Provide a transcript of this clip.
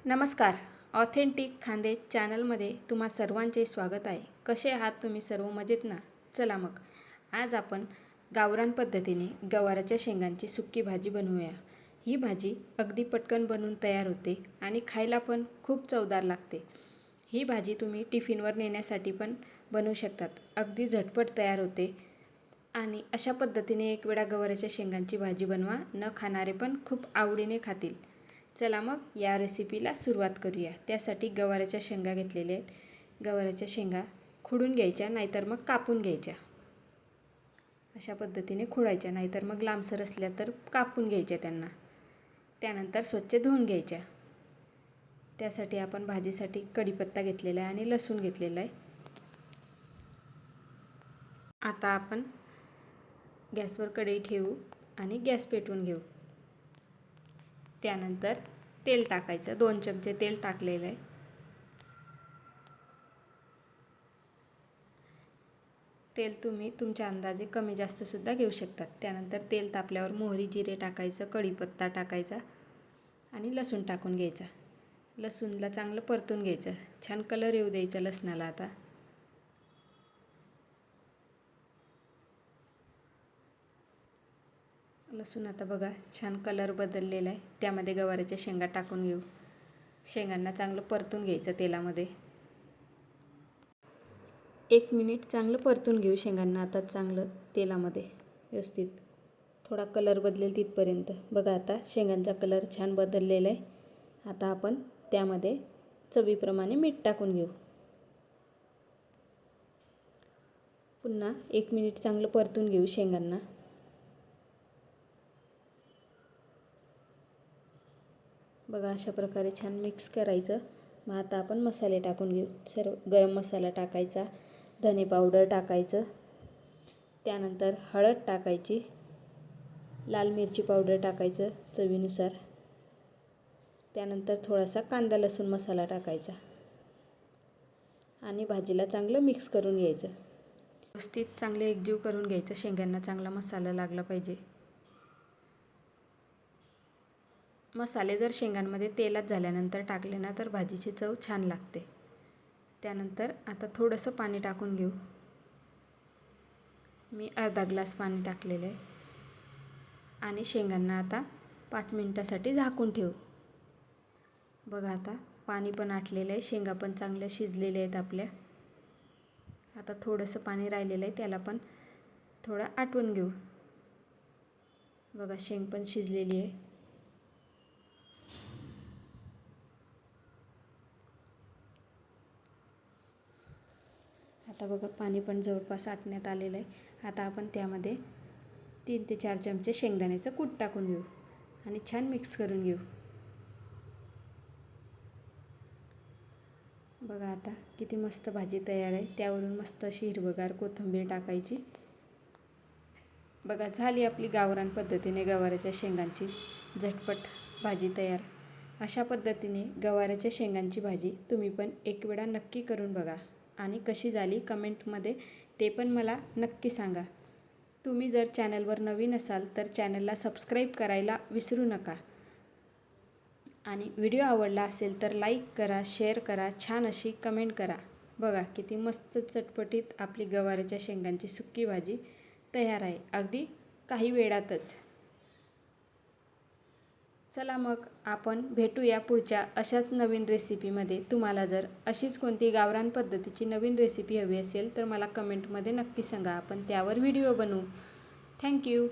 नमस्कार. ऑथेंटिक खानदेश चॅनलमध्ये तुम्हा सर्वांचे स्वागत आहे. कसे आहात तुम्ही सर्व? मजेत ना? चला मग आज आपण गावरान पद्धतीने गवाराच्या शेंगांची सुक्की भाजी बनवूया. ही भाजी अगदी पटकन बनवून तयार होते आणि खायला पण खूप चवदार लागते. ही भाजी तुम्ही टिफिनवर नेण्यासाठी पण बनवू शकतात. अगदी झटपट तयार होते आणि अशा पद्धतीने एक वेळा गवाराच्या शेंगांची भाजी बनवा. न खाणारे पण खूप आवडीने खातील. चला मग या रेसिपीला सुरुवात करूया. त्यासाठी गवाराच्या शेंगा घेतलेल्या आहेत. गवाराच्या शेंगा खुडून घ्यायच्या, नाहीतर मग कापून घ्यायच्या. अशा पद्धतीने खुडायच्या, नाहीतर मग लांबसर असल्या तर कापून घ्यायच्या त्यांना. त्यानंतर स्वच्छ धुवून घ्यायच्या. त्यासाठी आपण भाजीसाठी कढीपत्ता घेतलेला आहे आणि लसूण घेतलेला आहे. आता आपण गॅसवर कढई ठेवू आणि गॅस पेटवून घेऊ. त्यानंतर तेल टाकायचं. 2 चमचे तेल टाकलेलं आहे. तेल तुम्ही तुमच्या अंदाजे कमी जास्त सुद्धा घेऊ शकतात. त्यानंतर तेल तापल्यावर मोहरी, जिरे टाकायचं, कढीपत्ता टाकायचा आणि लसूण टाकून घ्यायचा. लसूणला चांगलं परतून घ्यायचं. छान कलर येऊ द्यायचा लसणाला. आता लसूण आता बघा छान कलर बदललेला आहे. त्यामध्ये गवाराच्या शेंगा टाकून घेऊ. शेंगांना चांगलं परतून घ्यायचं तेलामध्ये. 1 मिनिट चांगलं परतून घेऊ शेंगांना. आता चांगलं तेलामध्ये व्यवस्थित थोडा कलर बदलेल तिथपर्यंत. बघा आता शेंगांचा कलर छान बदललेला आहे. आता आपण त्यामध्ये चवीप्रमाणे मीठ टाकून घेऊ. पुन्हा 1 मिनिट चांगलं परतून घेऊ शेंगांना. बघा अशा प्रकारे छान मिक्स करायचं. मग आता आपण मसाले टाकून घेऊ. सर्व गरम मसाला टाकायचा, धने पावडर टाकायचं, त्यानंतर हळद टाकायची, लाल मिरची पावडर टाकायचं चवीनुसार, त्यानंतर थोडासा कांदा लसूण मसाला टाकायचा आणि भाजीला चांगलं मिक्स करून घ्यायचं. व्यवस्थित चांगले एकजीव करून घ्यायचं. शेंगांना चांगला मसाला लागला पाहिजे. मसाले जर शेंगांमध्ये तेलात झाल्यानंतर टाकले ना तर भाजीची चव छान लागते. त्यानंतर आता थोडंसं पाणी टाकून घेऊ. मी अर्धा ग्लास पाणी टाकलेलं आहे आणि शेंगांना आता 5 मिनिटासाठी झाकून ठेवू. बघा आता पाणी पण आटलेलं आहे. शेंगा पण चांगल्या शिजलेल्या आहेत आपल्या. आता थोडंसं पाणी राहिलेलं आहे, त्याला पण थोडं आटवून घेऊ. बघा शेंग पण शिजलेली आहे. आता बघा पाणी पण जवळपास आटण्यात आलेलं आहे. आता आपण त्यामध्ये 3 ते 4 चमचे शेंगदाण्याचं कूट टाकून घेऊ आणि छान मिक्स करून घेऊ. बघा आता किती मस्त भाजी तयार आहे. त्यावरून मस्त अशी हिरवगार कोथिंबीर टाकायची. बघा झाली आपली गावरान पद्धतीने गवाराच्या शेंगांची झटपट भाजी तयार. अशा पद्धतीने गवाराच्या शेंगांची भाजी तुम्ही पण एक वेळा नक्की करून बघा आणि कशी झाली कमेंटमध्ये ते पण मला नक्की सांगा. तुम्ही जर चॅनलवर नवीन असाल तर चॅनलला सबस्क्राईब करायला विसरू नका आणि व्हिडिओ आवडला असेल तर लाईक करा, शेअर करा, छान अशी कमेंट करा. बघा किती मस्त चटपटीत आपली गवाराच्या शेंगांची सुक्की भाजी तयार आहे, अगदी काही वेळातच. चला मग आपण भेटूया पुढच्या अशाच नवीन रेसिपीमध्ये. तुम्हाला जर अशीच कोणती गावरान पद्धतीची नवीन रेसिपी हवी असेल तर मला कमेंटमध्ये नक्की सांगा. आपण त्यावर व्हिडिओ बनवू. थँक्यू.